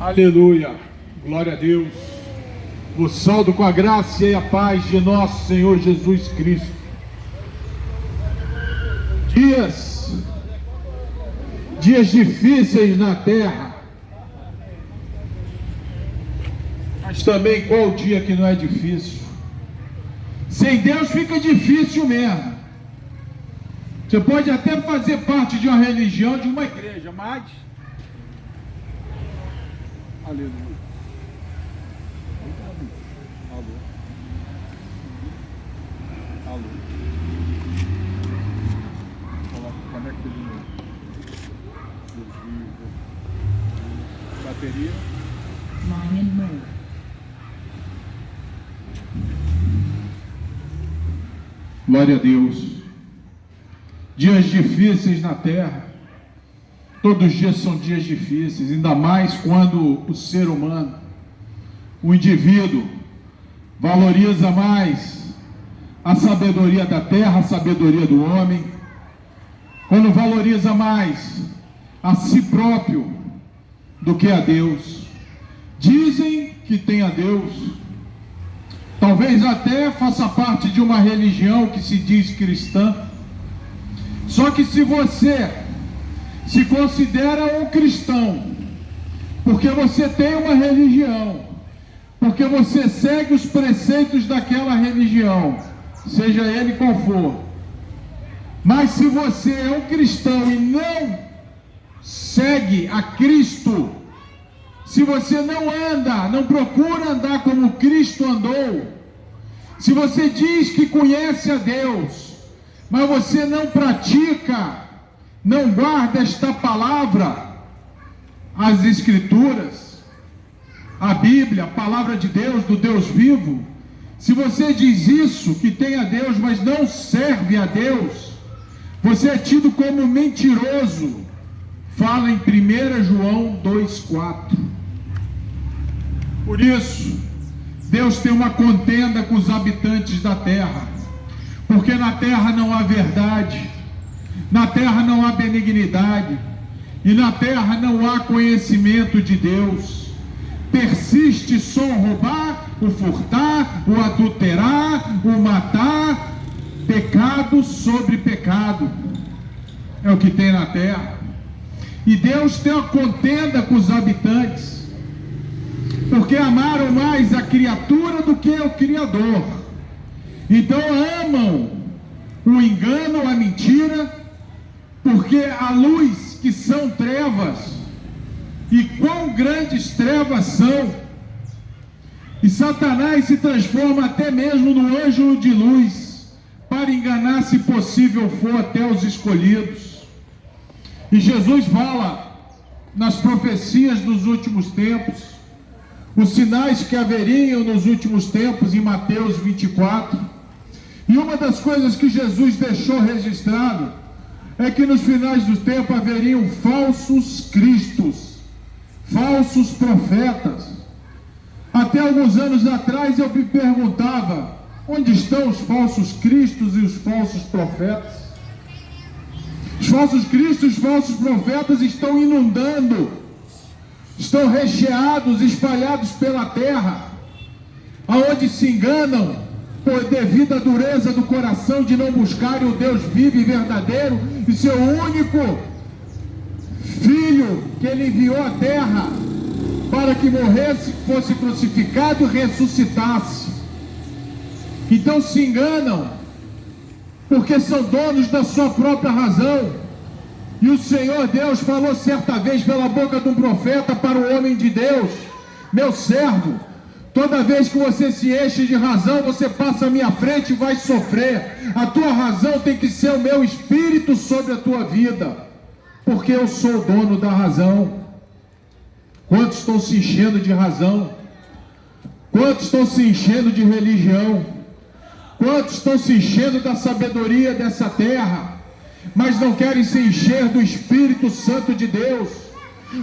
Aleluia, glória a Deus. Vos saúdo com a graça e a paz de nosso Senhor Jesus Cristo. Dias difíceis na terra, mas também qual dia que não é difícil? Sem Deus fica difícil mesmo. Você pode até fazer parte de uma religião, de uma igreja, mas... Aleluia. Alô. Alô. Conecta de novo. Bateria. Line and move. Glória a Deus. Dias difíceis na terra. Todos os dias são dias difíceis, ainda mais quando o ser humano, o indivíduo, valoriza mais a sabedoria da terra, a sabedoria do homem, quando valoriza mais a si próprio do que a Deus. Dizem que tem a Deus, talvez até faça parte de uma religião que se diz cristã, só que se você se considera um cristão, porque você tem uma religião, porque você segue os preceitos daquela religião, seja ele qual for, mas se você é um cristão e não segue a Cristo, se você não anda, não procura andar como Cristo andou, se você diz que conhece a Deus, mas você não pratica, não guarda esta palavra, as Escrituras, a Bíblia, a palavra de Deus, do Deus vivo, se você diz isso, que tem a Deus, mas não serve a Deus, você é tido como mentiroso. Fala em 1 João 2,4. Por isso, Deus tem uma contenda com os habitantes da terra, porque na terra não há verdade, na terra não há benignidade, e na terra não há conhecimento de Deus. Persiste só o roubar, o furtar, o adulterar, o matar, pecado sobre pecado, é o que tem na terra. E Deus tem uma contenda com os habitantes, porque amaram mais a criatura do que o Criador. Então amam o engano, a mentira, porque a luz que são trevas, e quão grandes trevas são, e Satanás se transforma até mesmo no anjo de luz, para enganar, se possível for, até os escolhidos. E Jesus fala nas profecias dos últimos tempos, os sinais que haveriam nos últimos tempos, em Mateus 24, e uma das coisas que Jesus deixou registrado, é que nos finais do tempo haveriam falsos cristos, falsos profetas. Até alguns anos atrás eu me perguntava, onde estão os falsos cristos e os falsos profetas? Os falsos cristos, os falsos profetas estão inundando, estão recheados, espalhados pela terra, aonde se enganam, por devido à dureza do coração de não buscarem o Deus vivo e verdadeiro, e seu único Filho que Ele enviou à terra para que morresse, fosse crucificado e ressuscitasse. Então se enganam, porque são donos da sua própria razão. E o Senhor Deus falou certa vez pela boca de um profeta para o homem de Deus: meu servo, toda vez que você se enche de razão, você passa à minha frente e vai sofrer. A tua razão tem que ser o meu espírito sobre a tua vida, porque eu sou o dono da razão. Quantos estão se enchendo de razão? Quantos estão se enchendo de religião? Quantos estão se enchendo da sabedoria dessa terra, mas não querem se encher do Espírito Santo de Deus?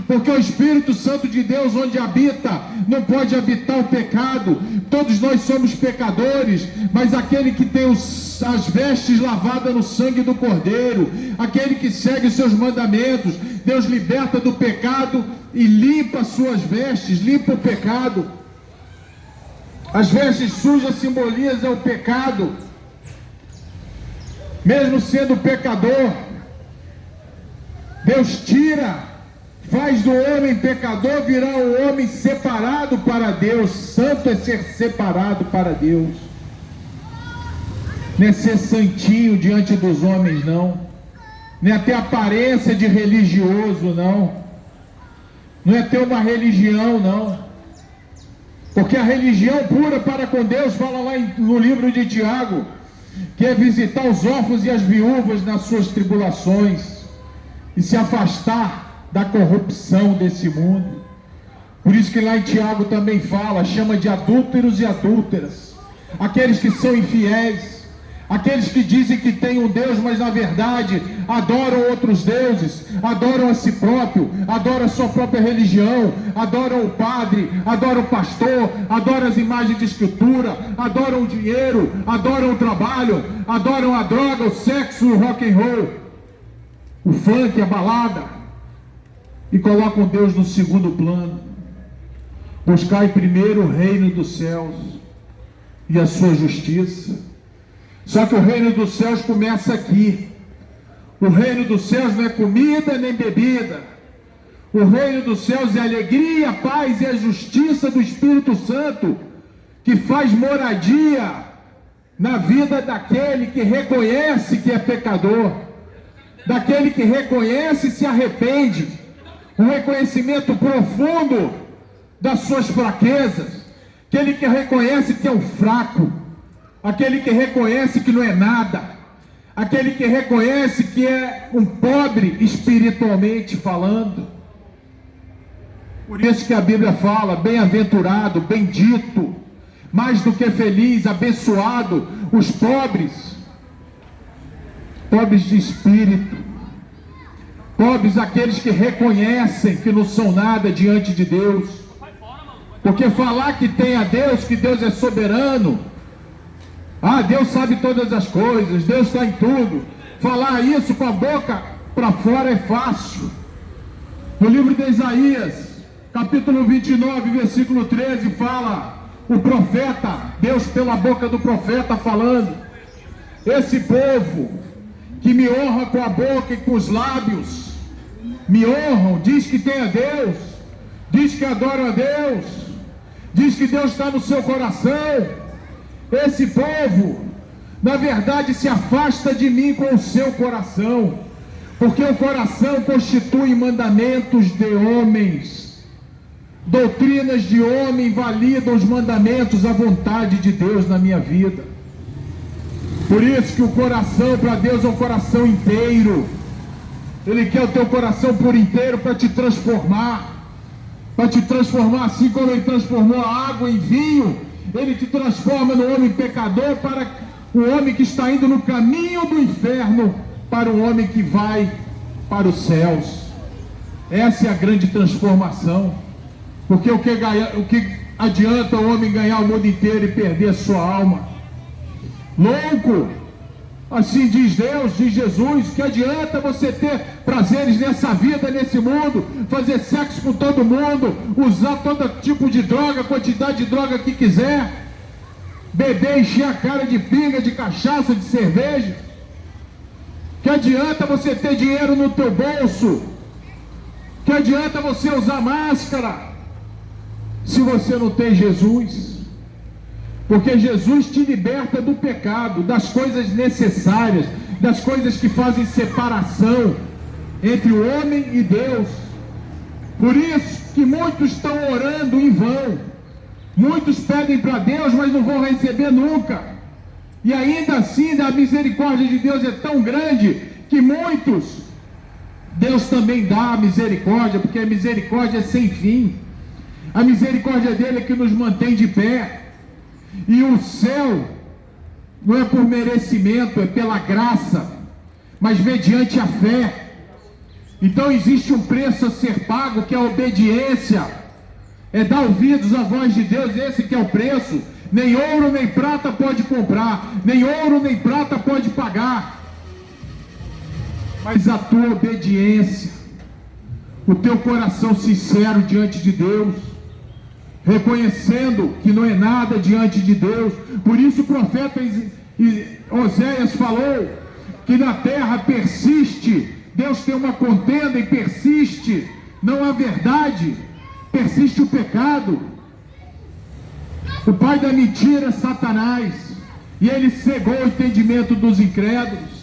Porque o Espírito Santo de Deus, onde habita, não pode habitar o pecado. Todos nós somos pecadores, mas aquele que tem o as vestes lavadas no sangue do Cordeiro. Aquele que segue os seus mandamentos, Deus liberta do pecado e limpa as suas vestes, limpa o pecado. As vestes sujas simbolizam o pecado. Mesmo sendo pecador, Deus tira, faz do homem pecador virar um homem separado para Deus. Santo é ser separado para Deus. Não é ser santinho diante dos homens, não. Não é ter aparência de religioso, não. Não é ter uma religião, não. Porque a religião pura para com Deus, fala lá no livro de Tiago, que é visitar os órfãos e as viúvas nas suas tribulações e se afastar da corrupção desse mundo. Por isso que lá em Tiago também fala, chama de adúlteros e adúlteras, aqueles que são infiéis, aqueles que dizem que tem um Deus, mas na verdade adoram outros deuses, adoram a si próprio, adoram a sua própria religião, adoram o padre, adoram o pastor, adoram as imagens de escritura, adoram o dinheiro, adoram o trabalho, adoram a droga, o sexo, o rock and roll, o funk, a balada, e colocam Deus no segundo plano. Buscai primeiro o reino dos céus e a sua justiça. Só que o reino dos céus começa aqui. O reino dos céus não é comida nem bebida. O reino dos céus é a alegria, a paz e a justiça do Espírito Santo, que faz moradia na vida daquele que reconhece que é pecador, daquele que reconhece e se arrepende. Um reconhecimento profundo das suas fraquezas, aquele que reconhece que é um fraco, aquele que reconhece que não é nada, aquele que reconhece que é um pobre espiritualmente falando. Por isso que a Bíblia fala, bem-aventurado, bendito, mais do que feliz, abençoado, os pobres de espírito, pobres aqueles que reconhecem que não são nada diante de Deus. Porque falar que tem a Deus, que Deus é soberano, Deus sabe todas as coisas, Deus está em tudo, falar isso com a boca para fora é fácil. No livro de Isaías, capítulo 29, versículo 13, fala o profeta, Deus pela boca do profeta falando: esse povo que me honra com a boca e com os lábios, me honram, diz que tem a Deus, diz que adoram a Deus, diz que Deus está no seu coração. Esse povo, na verdade, se afasta de mim com o seu coração, porque o coração constitui mandamentos de homens, doutrinas de homem validam os mandamentos, a vontade de Deus na minha vida. Por isso que o coração para Deus é um coração inteiro. Ele quer o teu coração por inteiro para te transformar assim como Ele transformou a água em vinho. Ele te transforma no homem pecador para o homem que está indo no caminho do inferno, para o homem que vai para os céus. Essa é a grande transformação. Porque o que adianta o homem ganhar o mundo inteiro e perder a sua alma? Louco! Assim diz Deus, diz Jesus, que adianta você ter prazeres nessa vida, nesse mundo, fazer sexo com todo mundo, usar todo tipo de droga, quantidade de droga que quiser, beber, encher a cara de pinga, de cachaça, de cerveja? Que adianta você ter dinheiro no teu bolso? Que adianta você usar máscara se você não tem Jesus? Porque Jesus te liberta do pecado, das coisas necessárias, das coisas que fazem separação entre o homem e Deus. Por isso que muitos estão orando em vão. Muitos pedem para Deus, mas não vão receber nunca. E ainda assim, a misericórdia de Deus é tão grande que muitos, Deus também dá a misericórdia, porque a misericórdia é sem fim. A misericórdia dele é que nos mantém de pé. E o céu não é por merecimento, é pela graça, mas mediante a fé. Então existe um preço a ser pago, que é a obediência, é dar ouvidos à voz de Deus. Esse que é o preço, nem ouro nem prata pode comprar, nem ouro nem prata pode pagar, mas a tua obediência, o teu coração sincero diante de Deus, reconhecendo que não é nada diante de Deus. Por isso o profeta Oséias falou que na terra persiste, Deus tem uma contenda e persiste, não a verdade, persiste o pecado. O pai da mentira é Satanás, e ele cegou o entendimento dos incrédulos.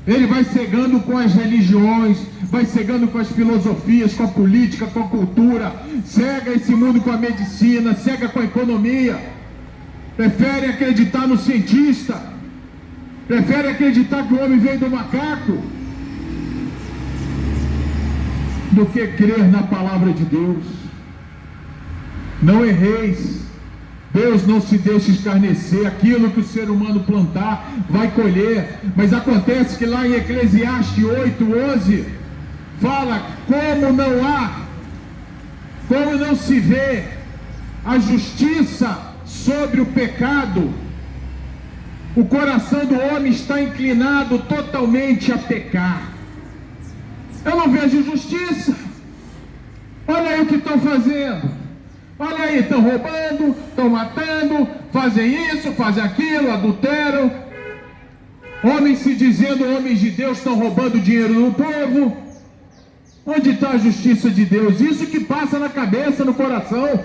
Ele vai cegando com as religiões, vai cegando com as filosofias, com a política, com a cultura, cega esse mundo com a medicina, cega com a economia. Prefere acreditar no cientista, prefere acreditar que o homem veio do macaco, do que crer na palavra de Deus. Não erreis. Deus não se deixa escarnecer. Aquilo que o ser humano plantar vai colher. Mas acontece que lá em Eclesiastes 8:11 fala como não se vê a justiça sobre o pecado, o coração do homem está inclinado totalmente a pecar. Eu não vejo justiça. Olha aí o que estão fazendo. Olha aí, estão roubando, estão matando, fazem isso, fazem aquilo, adulteram. Homens se dizendo homens de Deus estão roubando dinheiro do povo. Onde está a justiça de Deus? Isso que passa na cabeça, no coração.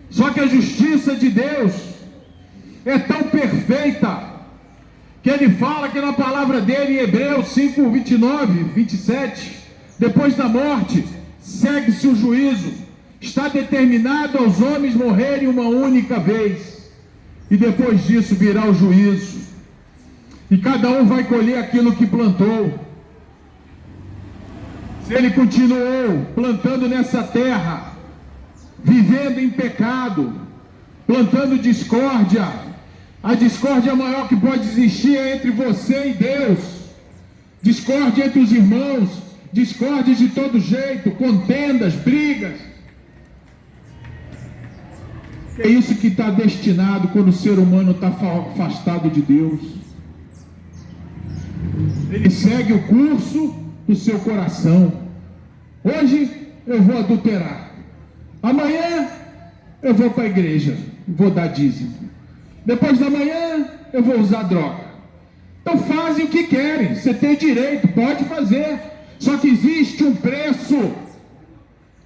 Só que a justiça de Deus é tão perfeita que ele fala que na palavra dele em Hebreus 5:29, 27, depois da morte segue-se o juízo. Está determinado aos homens morrerem uma única vez, e depois disso virá o juízo, e cada um vai colher aquilo que plantou. Se ele continuou plantando nessa terra, vivendo em pecado, plantando discórdia, a discórdia maior que pode existir é entre você e Deus, discórdia entre os irmãos, discórdia de todo jeito, contendas, brigas. É isso que está destinado quando o ser humano está afastado de Deus. Ele segue o curso do seu coração. Hoje eu vou adulterar, amanhã eu vou para a igreja, vou dar dízimo, depois da manhã eu vou usar droga. Então fazem o que querem, você tem direito, pode fazer, só que existe um preço.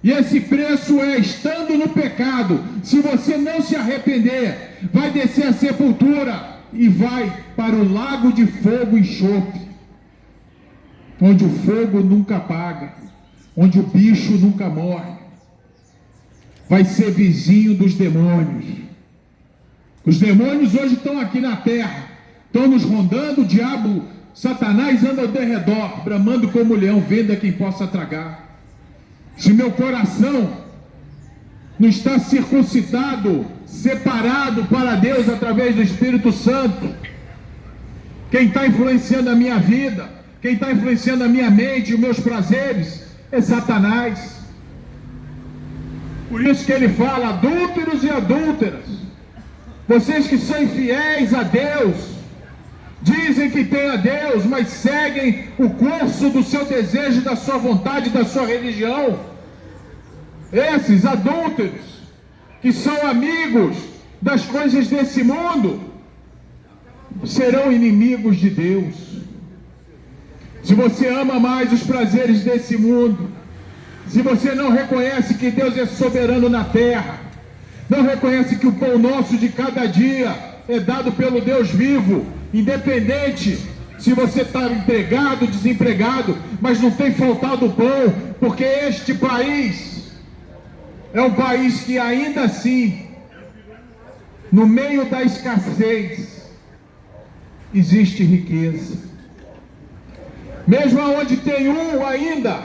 E esse preço é estando no pecado. Se você não se arrepender, vai descer a sepultura e vai para o lago de fogo e enxofre, onde o fogo nunca apaga, onde o bicho nunca morre. Vai ser vizinho dos demônios. Os demônios hoje estão aqui na terra, estão nos rondando. O diabo, Satanás, anda ao derredor, bramando como leão, vendo a quem possa tragar. Se meu coração não está circuncidado, separado para Deus através do Espírito Santo, quem está influenciando a minha vida, quem está influenciando a minha mente e os meus prazeres, é Satanás. Por isso que ele fala: adúlteros e adúlteras, vocês que são infiéis a Deus, dizem que têm a Deus, mas seguem o curso do seu desejo, da sua vontade, da sua religião. Esses adúlteros, que são amigos das coisas desse mundo, serão inimigos de Deus. Se você ama mais os prazeres desse mundo, se você não reconhece que Deus é soberano na terra, não reconhece que o pão nosso de cada dia é dado pelo Deus vivo, independente se você está empregado, desempregado, mas não tem faltado pão, porque este país é um país que ainda assim, no meio da escassez, existe riqueza. Mesmo onde tem um ainda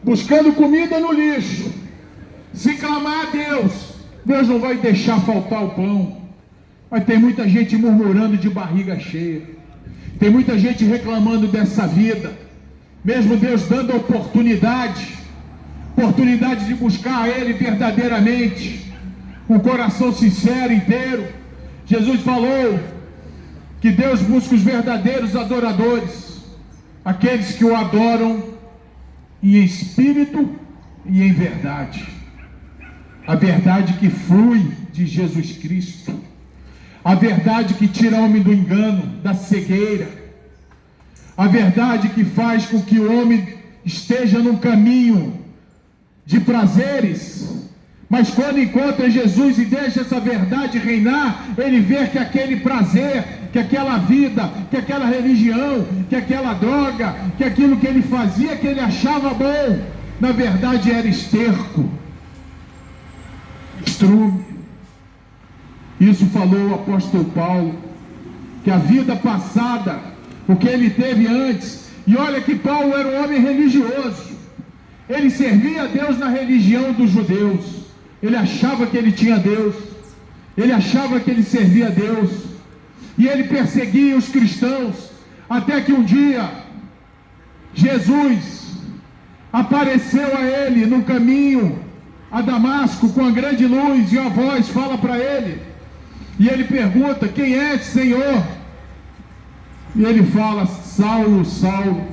buscando comida no lixo, se clamar a Deus, Deus não vai deixar faltar o pão. Mas tem muita gente murmurando de barriga cheia, tem muita gente reclamando dessa vida, mesmo Deus dando oportunidade de buscar a Ele verdadeiramente, um coração sincero, inteiro. Jesus falou que Deus busca os verdadeiros adoradores, aqueles que o adoram em espírito e em verdade. A verdade que flui de Jesus Cristo, a verdade que tira o homem do engano, da cegueira, a verdade que faz com que o homem esteja num caminho de prazeres, mas quando encontra Jesus e deixa essa verdade reinar, ele vê que aquele prazer, que aquela vida, que aquela religião, que aquela droga, que aquilo que ele fazia, que ele achava bom, na verdade era esterco, estrume. Isso falou o apóstolo Paulo, que a vida passada, o que ele teve antes, e olha que Paulo era um homem religioso, ele servia a Deus na religião dos judeus, ele achava que ele tinha Deus, ele achava que ele servia a Deus, e ele perseguia os cristãos, até que um dia, Jesus apareceu a ele no caminho a Damasco, com a grande luz, e a voz fala para ele, e ele pergunta: quem és, Senhor? E ele fala: Saulo, Saulo,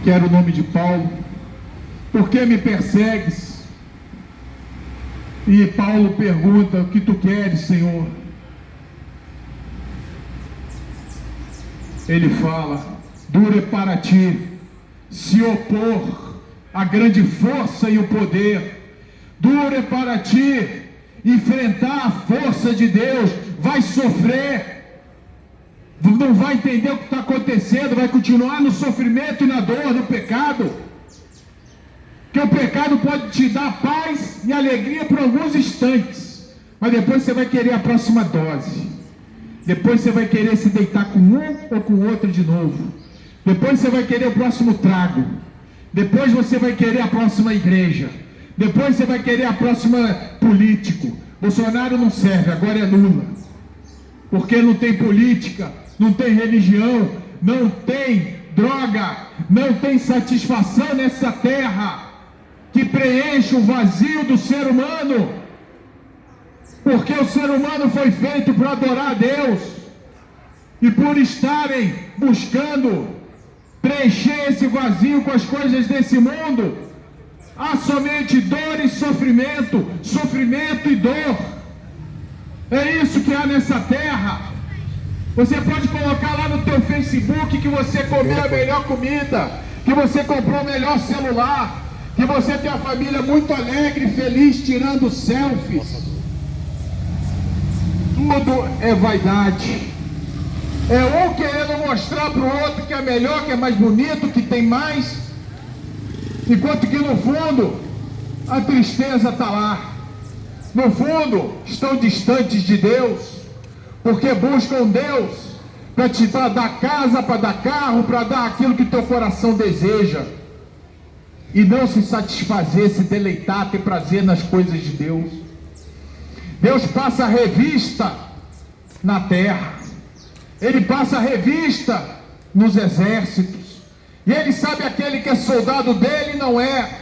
que era o nome de Paulo, por que me persegues? E Paulo pergunta: o que tu queres, Senhor? Ele fala: duro é para ti se opor à grande força e o poder, duro é para ti enfrentar a força de Deus, vai sofrer, não vai entender o que está acontecendo, vai continuar no sofrimento e na dor, no pecado, que o pecado pode te dar paz e alegria por alguns instantes, mas depois você vai querer a próxima dose, depois você vai querer se deitar com um ou com o outro de novo, depois você vai querer o próximo trago, depois você vai querer a próxima igreja, depois você vai querer a próxima político. Bolsonaro não serve, agora é Lula, porque não tem política, não tem religião, não tem droga, não tem satisfação nessa terra que preenche o vazio do ser humano, porque o ser humano foi feito para adorar a Deus, e por estarem buscando preencher esse vazio com as coisas desse mundo, há somente dor e sofrimento, sofrimento e dor. É isso que há nessa terra. Você pode colocar lá no teu Facebook que você comeu a melhor comida, que você comprou o melhor celular, que você tem a família muito alegre, feliz, tirando selfies. Tudo é vaidade. É um querendo mostrar para o outro que é melhor, que é mais bonito, que tem mais, enquanto que no fundo a tristeza está lá. No fundo estão distantes de Deus, porque buscam Deus para te dar casa, para dar carro, para dar aquilo que teu coração deseja, e não se satisfazer, se deleitar, ter prazer nas coisas de Deus. Deus passa a revista na terra, Ele passa a revista nos exércitos, e Ele sabe aquele que é soldado dele e não é,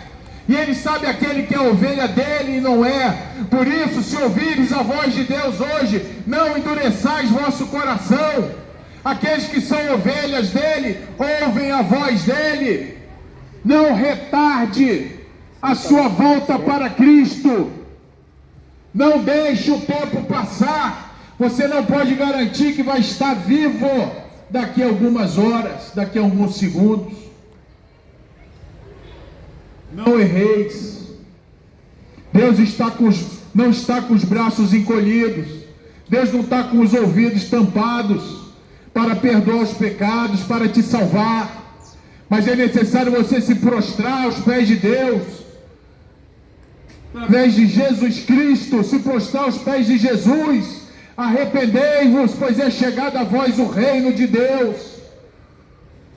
e Ele sabe aquele que é ovelha dele e não é. Por isso, se ouvires a voz de Deus hoje, não endureçais vosso coração. Aqueles que são ovelhas dele, ouvem a voz dele. Não retarde a sua volta para Cristo. Não deixe o tempo passar. Você não pode garantir que vai estar vivo daqui a algumas horas, daqui a alguns segundos. Não erreis. Deus não está com os braços encolhidos. Deus não está com os ouvidos tampados para perdoar os pecados, para te salvar. Mas é necessário você se prostrar aos pés de Deus, através de Jesus Cristo, se prostrar aos pés de Jesus. Arrependei-vos, pois é chegado a vós o reino de Deus.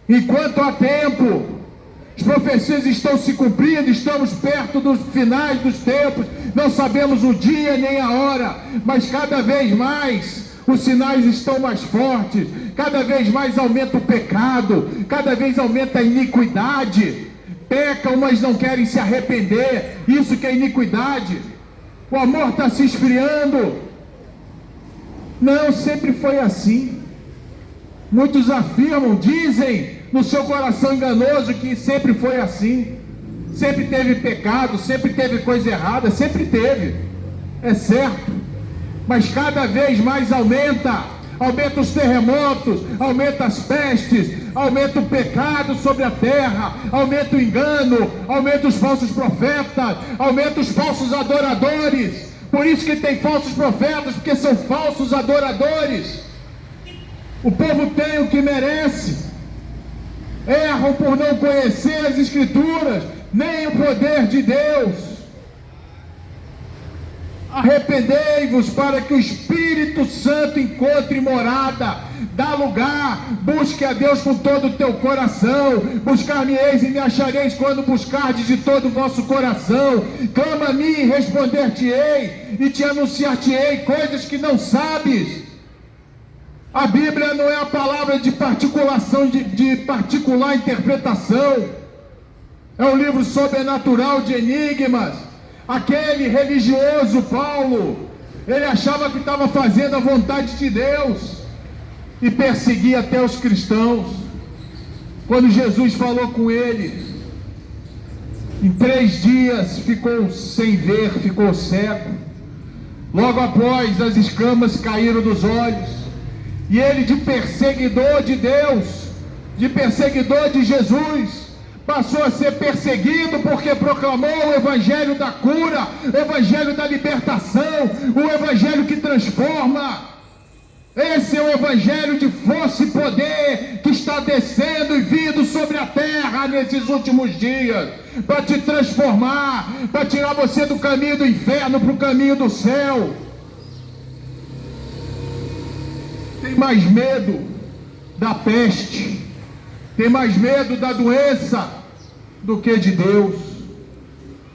Enquanto há tempo, as profecias estão se cumprindo, estamos perto dos finais dos tempos, não sabemos o dia nem a hora, mas cada vez mais os sinais estão mais fortes, cada vez mais aumenta o pecado, cada vez aumenta a iniquidade. Pecam, mas não querem se arrepender. Isso que é iniquidade. O amor está se esfriando. Não, sempre foi assim. Muitos afirmam, dizem no seu coração enganoso que sempre foi assim. Sempre teve pecado, sempre teve coisa errada, sempre teve. É certo. Mas cada vez mais aumenta os terremotos, aumenta as pestes, aumenta o pecado sobre a terra, aumenta o engano, aumenta os falsos profetas, aumenta os falsos adoradores. Por isso que tem falsos profetas, porque são falsos adoradores. O povo tem o que merece. Erram por não conhecer as Escrituras, nem o poder de Deus. Arrependei-vos para que o Espírito Santo encontre morada, dá lugar, busque a Deus com todo o teu coração, buscar-me-eis e me achareis quando buscardes de todo o vosso coração, clama a mim e responder-te-ei, e te anunciar-te-ei coisas que não sabes. A Bíblia não é a palavra de particulação, de particular interpretação, é um livro sobrenatural de enigmas. Aquele religioso Paulo, ele achava que estava fazendo a vontade de Deus e perseguia até os cristãos. Quando Jesus falou com ele, em 3 dias ficou sem ver, ficou cego. Logo após, as escamas caíram dos olhos, e ele, de perseguidor de Deus, de perseguidor de Jesus, passou a ser perseguido porque proclamou o evangelho da cura, o evangelho da libertação, o evangelho que transforma. Esse é o evangelho de força e poder que está descendo e vindo sobre a terra nesses últimos dias, para te transformar, para tirar você do caminho do inferno para o caminho do céu. Tem mais medo da peste, tem mais medo da doença do que de Deus.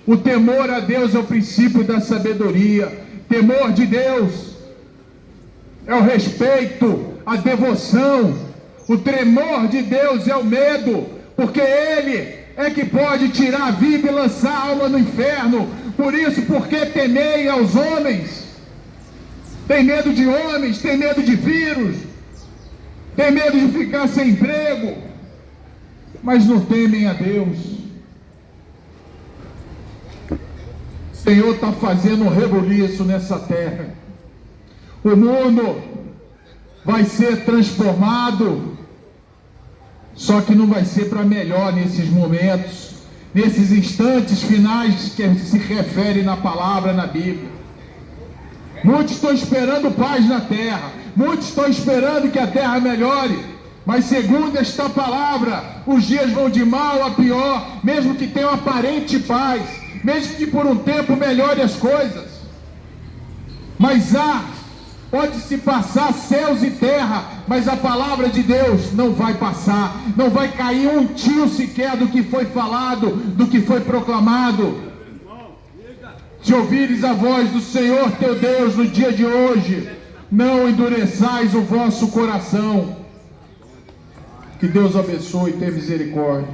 O temor a Deus é o princípio da sabedoria. Temor de Deus é o respeito, a devoção. O tremor de Deus é o medo, porque Ele é que pode tirar a vida e lançar a alma no inferno. Por isso, porque temei aos homens? Tem medo de homens, tem medo de vírus, tem medo de ficar sem emprego, mas não temem a Deus. O Senhor está fazendo um rebuliço nessa terra. O mundo vai ser transformado, só que não vai ser para melhor nesses momentos, nesses instantes finais que se refere na palavra, na Bíblia. Muitos estão esperando paz na terra, muitos estão esperando que a terra melhore, mas segundo esta palavra, os dias vão de mal a pior, mesmo que tenham aparente paz, mesmo que por um tempo melhore as coisas. Mas pode-se passar céus e terra, mas a palavra de Deus não vai passar, não vai cair um tio sequer do que foi falado, do que foi proclamado. Se ouvires a voz do Senhor teu Deus no dia de hoje, não endureçais o vosso coração. Que Deus abençoe e tenha misericórdia.